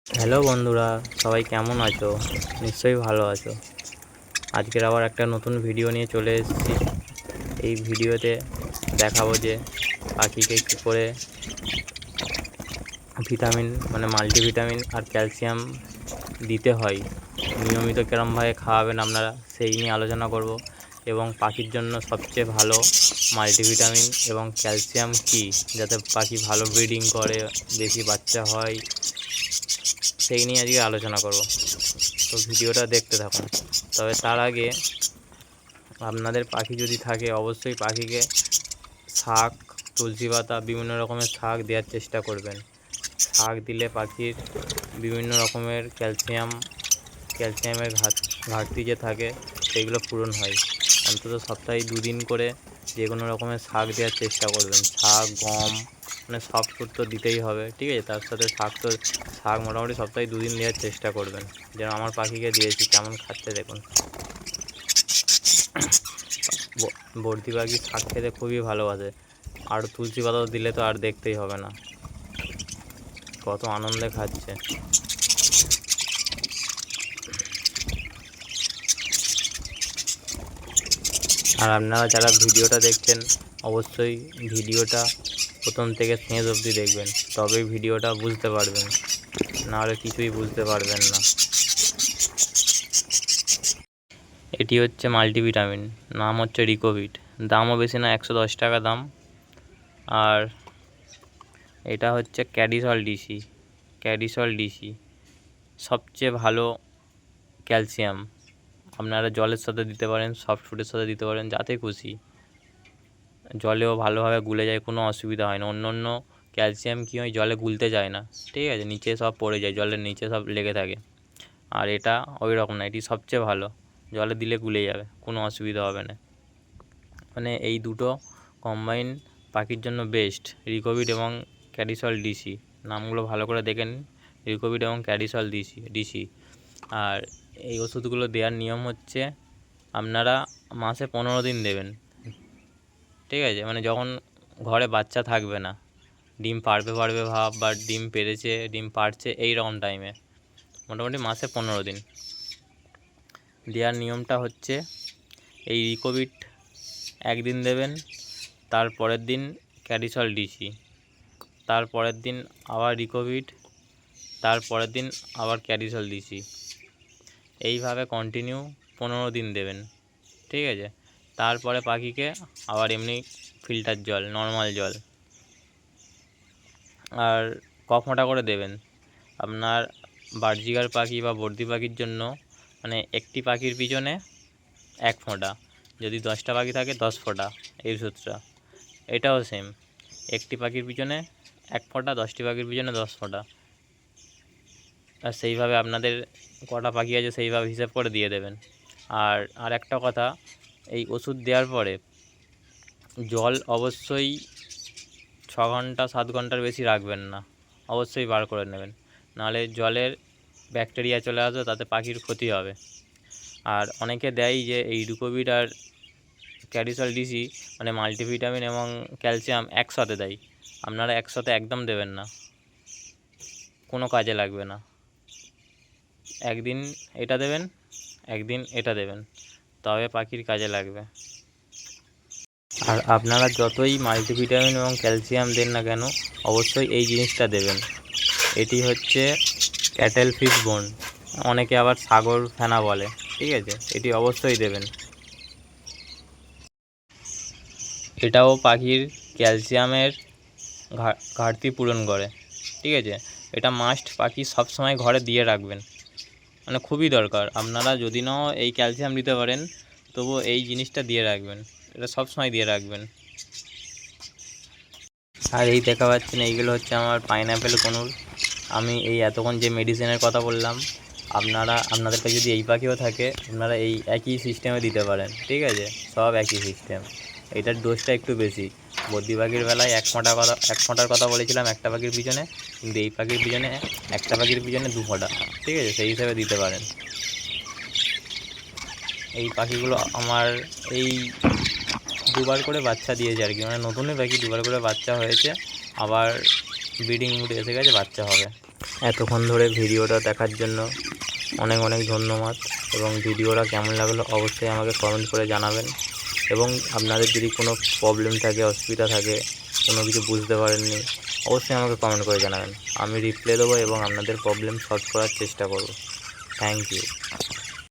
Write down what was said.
Hello বন্ধুরা, সবাই কেমন আছো? নিশ্চয়ই ভালো আছো। আজকের আবার একটা নতুন ভিডিও নিয়ে চলে এসেছি। এই ভিডিওতে দেখাবো যে পাখিকে কী করে ভিটামিন মাল্টিভিটামিন আর ক্যালসিয়াম দিতে হয়, নিয়মিত কীরমভাবে খাওয়াবেন আপনারা সেই নিয়ে আলোচনা করব। এবং পাখির জন্য সবচেয়ে ভালো মাল্টিভিটামিন এবং ক্যালসিয়াম কী, যাতে পাখি ভালো ব্রিডিং করে, বেশি বাচ্চা হয়, সেই নিয়ে আজকে আলোচনা করব। তো ভিডিওটা দেখতে থাকুন। তবে তার আগে আপনাদের পাখি যদি থাকে অবশ্যই পাখিকে শাক, তুলসী পাতা, বিভিন্ন রকমের শাক দেওয়ার চেষ্টা করবেন। শাক দিলে পাখির বিভিন্ন রকমের ক্যালসিয়ামের ঘাটতি যে থাকে সেইগুলো পূরণ হয়। অন্তত সপ্তাহে 2 দিন করে যে কোনো রকমের শাক দেওয়ার চেষ্টা করবেন। শাক, গম, সব ফুড তো দিতেই হবে, ঠিক আছে? তার সাথে শাক মোটামুটি সপ্তাহে 2 দিন দেওয়ার চেষ্টা করবেন। যেন আমার পাখিকে দিয়েছি, কেমন খাচ্ছে দেখুন। বর্দি পাখি শাক খেতে খুবই ভালোবাসে, আর তুলসী পাতা দিলে তো আর দেখতেই হবে না, কত আনন্দে খাচ্ছে। আর আপনারা যারা ভিডিওটা দেখছেন অবশ্যই ভিডিওটা প্রথম থেকে শেষ অবধি দেখবেন, তবেই ভিডিওটা বুঝতে পারবেন, নাহলে কিছুই বুঝতে পারবেন না। এটি হচ্ছে মাল্টিভিটামিন, নাম হচ্ছে রিকোভিট। দামও বেশি না, 110 টাকা দাম। আর এটা হচ্ছে ক্যাডিসল ডিসি, সবচেয়ে ভালো ক্যালসিয়াম। আপনারা জলের সাথে দিতে পারেন, সফট ফুডের সাথে দিতে পারেন, যাতে খুশি। জলেও ভালোভাবে গুলে যায়, কোনো অসুবিধা হয় না। অন্য অন্য ক্যালসিয়াম কী হয়, জলে গুলতে যায় না, ঠিক আছে? নিচে সব পড়ে যায়, জলের নিচে সব লেগে থাকে। আর এটা ওই রকম না, এটি সবচেয়ে ভালো, জলে দিলে গুলে যাবে, কোনো অসুবিধা হবে না। এই দুটো কম্বাইন পাখির জন্য বেস্ট, রিকোভিট এবং ক্যাডিসল ডিসি। নামগুলো ভালো করে দেখে নিন, রিকোভিট এবং ক্যাডিসল ডিসি। আর এই ওষুধগুলো দেওয়ার নিয়ম হচ্ছে আপনারা মাসে 15 দিন দেবেন, ঠিক আছে? যখন ঘরে বাচ্চা থাকবে না, ডিম পাড়বে ভাব, বা ডিম পেড়েছে, ডিম পাড়ছে, এই রকম টাইমে মোটামুটি মাসে 15 দিন দেওয়ার নিয়মটা হচ্ছে এই রিকোভিট একদিন দেবেন, তার পরের দিন ক্যাডিসল ডিসি, তার পরের দিন আবার রিকোভিট, তার পরের দিন আবার ক্যাডিসল ডিসি। এইভাবে কন্টিনিউ 15 দিন দেবেন, ঠিক আছে? তারপরে পাখিকে আবার এমনি ফিল্টার জল, নর্মাল জল, আর কফোঁটা করে দেবেন। আপনার বার্জিগার পাখি বা বর্দি পাখির জন্য একটি পাখির পিছনে 1 ফোঁটা, যদি 10টা পাখি থাকে 10 ফোঁটা এই ওষুধটা। এটাও সেম, একটি পাখির পিছনে 1 ফোঁটা, 10টি পাখির পিছনে 10 ফোঁটা। আর সেইভাবে আপনাদের কটা পাখি আছে সেইভাবে হিসেব করে দিয়ে দেবেন। আর একটা কথা, এই ওষুধ দেওয়ার পরে জল অবশ্যই 6 ঘন্টা 7 ঘন্টার বেশি রাখবেন না, অবশ্যই বার করে নেবেন, নাহলে জলের ব্যাকটেরিয়া চলে আসবে, তাতে পাখির ক্ষতি হবে। আর অনেকে দেয় যে এই রিকোভিট আর ক্যাডিসল ডিসি মাল্টিভিটামিন এবং ক্যালসিয়াম একসাথে দেয়। আপনারা একসাথে একদম দেবেন না, কোনো কাজে লাগবে না। একদিন এটা দেবেন, একদিন এটা দেবেন, তবে পাখির কাজে লাগবে। আর আপনারা যতই মাল্টিভিটামিন এবং ক্যালসিয়াম দেন না কেন, অবশ্যই এই জিনিসটা দেবেন। এটি হচ্ছে ক্যাটেল ফিশ বোন, অনেকে আবার সাগর ফেনা বলে, ঠিক আছে? এটি অবশ্যই দেবেন। এটাও পাখির ক্যালসিয়ামের ঘাটতি পূরণ করে, ঠিক আছে? এটা মাস্ট, পাখি সবসময় ঘরে দিয়ে রাখবেন, খুবই দরকার। আপনারা যদি নাও এই ক্যালসিয়াম দিতে পারেন, তবুও এই জিনিসটা দিয়ে রাখবেন, এটা সবসময় দিয়ে রাখবেন। আর এই দেখা পাচ্ছেন, এইগুলো হচ্ছে আমার পাইনঅ্যাপেল কনুর। আমি এই এতক্ষণ যে মেডিসিনের কথা বললাম, আপনাদের কাছে যদি এই পাখিও থাকে, আপনারা এই একই সিস্টেমে দিতে পারেন, ঠিক আছে? সব একই সিস্টেম। এটার ডোজটা একটু বেশি। বদ্রি পাখির বেলায় 1 ফোঁটার কথা বলেছিলাম একটা পাখির পিছনে, কিন্তু এই পাখির পিছনে একটা পাখির পিছনে 2 ফোঁটা, ঠিক আছে? সেই হিসাবে দিতে পারেন। এই পাখিগুলো আমার এই 2বার করে বাচ্চা দিয়েছে আর কি, নতুনই পাখি, 2বার করে বাচ্চা হয়েছে, আবার ব্রিডিং মুডে এসে গেছে, বাচ্চা হবে। এতক্ষণ ধরে ভিডিওটা দেখার জন্য অনেক অনেক ধন্যবাদ, এবং ভিডিওটা কেমন লাগলো অবশ্যই আমাকে কমেন্ট করে জানাবেন। এবং আপনাদের যদি কোনো প্রবলেম থাকে, অসুবিধা থাকে, কোনো কিছু বুঝতে পারেননি, অবশ্যই আমাকে কমেন্ট করে জানাবেন। আমি রিপ্লাই দেবো এবং আপনাদের প্রবলেম সলভ করার চেষ্টা করব। Thank you.